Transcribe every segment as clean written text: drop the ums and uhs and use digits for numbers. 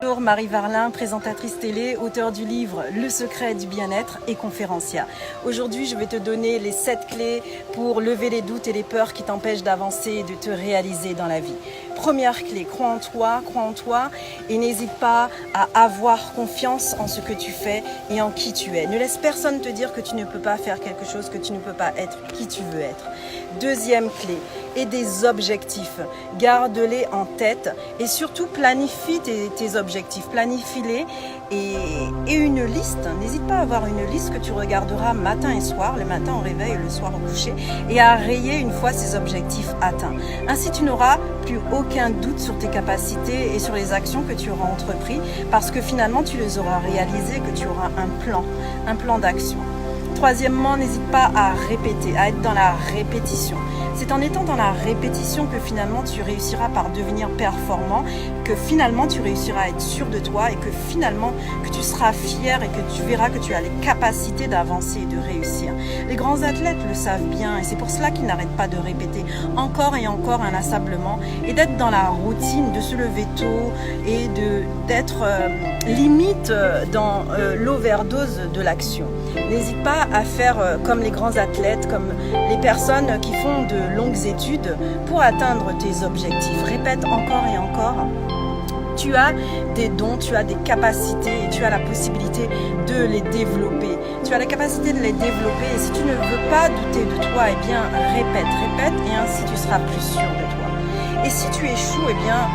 Bonjour, Marie Varlin, présentatrice télé, auteure du livre Le secret du bien-être et conférencière. Aujourd'hui, je vais te donner les 7 clés pour lever les doutes et les peurs qui t'empêchent d'avancer et de te réaliser dans la vie. Première clé, crois en toi et n'hésite pas à avoir confiance en ce que tu fais et en qui tu es. Ne laisse personne te dire que tu ne peux pas faire quelque chose, que tu ne peux pas être qui tu veux être. Deuxième clé, et des objectifs. Garde-les en tête et surtout planifie tes objectifs. Planifie-les et une liste. N'hésite pas à avoir une liste que tu regarderas matin et soir, le matin au réveil et le soir au coucher, et à rayer une fois ces objectifs atteints. Ainsi, tu n'auras plus aucun doute sur tes capacités et sur les actions que tu auras entreprises parce que finalement, tu les auras réalisées, que tu auras un plan d'action. Troisièmement, n'hésite pas à répéter, à être dans la répétition. C'est en étant dans la répétition que finalement tu réussiras par devenir performant, que finalement tu réussiras à être sûr de toi et que finalement que tu seras fier et que tu verras que tu as les capacités d'avancer et de réussir. Les grands athlètes le savent bien et c'est pour cela qu'ils n'arrêtent pas de répéter encore et encore inlassablement et d'être dans la routine, de se lever tôt et d'être limite dans l'overdose de l'action. N'hésite pas à faire comme les grands athlètes, comme les personnes qui font de longues études pour atteindre tes objectifs. Répète encore et encore. Tu as des dons, tu as des capacités et tu as la possibilité de les développer. Tu as la capacité de les développer et si tu ne veux pas douter de toi, eh bien répète et ainsi tu seras plus sûr de toi. Et si tu échoues, eh bien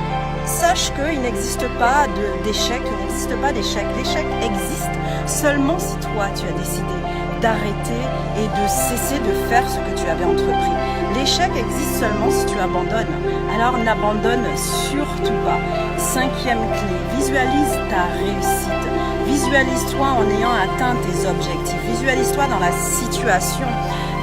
sache qu'il n'existe pas d'échec, il n'existe pas d'échec. L'échec existe seulement si toi tu as décidé d'arrêter et de cesser de faire ce que tu avais entrepris. L'échec existe seulement si tu abandonnes. Alors n'abandonne surtout pas. Cinquième clé, visualise ta réussite. Visualise-toi en ayant atteint tes objectifs. Visualise-toi dans la situation.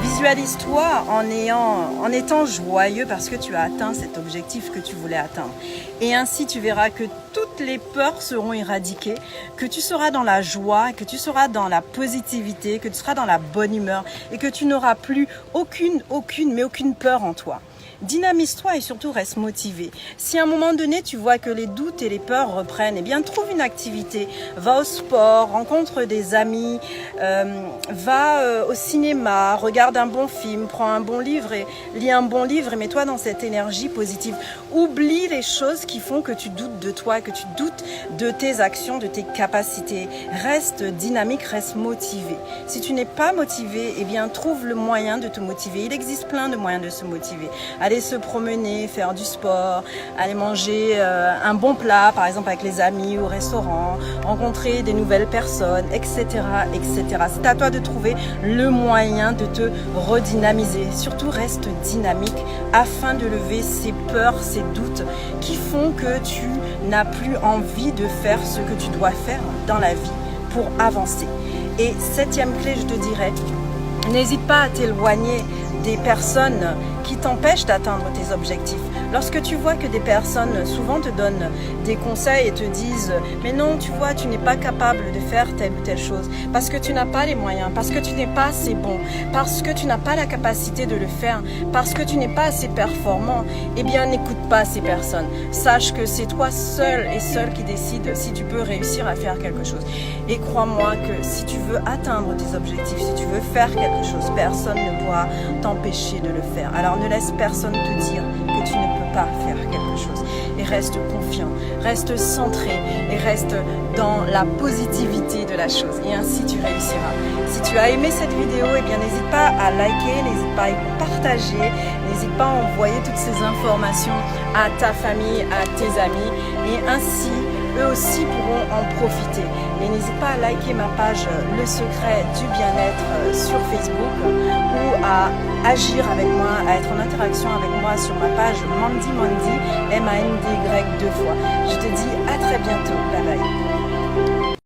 Visualise-toi en étant joyeux parce que tu as atteint cet objectif que tu voulais atteindre. Et ainsi, tu verras que toutes les peurs seront éradiquées, que tu seras dans la joie, que tu seras dans la positivité, que tu seras dans la bonne humeur et que tu n'auras plus aucune peur en toi. Dynamise-toi et surtout reste motivé. Si à un moment donné tu vois que les doutes et les peurs reprennent, eh bien trouve une activité, va au sport, rencontre des amis, va au cinéma, regarde un bon film, prends un bon livre et lis un bon livre et mets-toi dans cette énergie positive. Oublie les choses qui font que tu doutes de toi, que tu doutes de tes actions, de tes capacités. Reste dynamique, reste motivé. Si tu n'es pas motivé, eh bien trouve le moyen de te motiver. Il existe plein de moyens de se motiver. Aller se promener, faire du sport, aller manger un bon plat, par exemple avec les amis au restaurant, rencontrer des nouvelles personnes, etc., etc. C'est à toi de trouver le moyen de te redynamiser. Surtout, reste dynamique afin de lever ces peurs, ces doutes qui font que tu n'as plus envie de faire ce que tu dois faire dans la vie pour avancer. Et septième clé, je te dirais, n'hésite pas à t'éloigner des personnes qui t'empêchent d'atteindre tes objectifs. Lorsque tu vois que des personnes souvent te donnent des conseils et te disent « Mais non, tu vois, tu n'es pas capable de faire telle ou telle chose parce que tu n'as pas les moyens, parce que tu n'es pas assez bon, parce que tu n'as pas la capacité de le faire, parce que tu n'es pas assez performant. » Eh bien, n'écoute pas ces personnes. Sache que c'est toi seul qui décide si tu peux réussir à faire quelque chose. Et crois-moi que si tu veux atteindre tes objectifs, si tu veux faire quelque chose, personne ne pourra t'empêcher de le faire. Alors ne laisse personne te dire que tu ne peux pas faire quelque chose et reste confiant, reste centré et reste dans la positivité de la chose et ainsi tu réussiras. Si tu as aimé cette vidéo, eh bien n'hésite pas à liker, n'hésite pas à partager, n'hésite pas à envoyer toutes ces informations à ta famille, à tes amis et ainsi eux aussi pourront en profiter. Et n'hésite pas à liker ma page Le secret du bien-être sur Facebook ou à agir avec moi, à être en interaction avec moi sur ma page Mandy, M-A-N-D-Y 2 fois. Je te dis à très bientôt. Bye bye.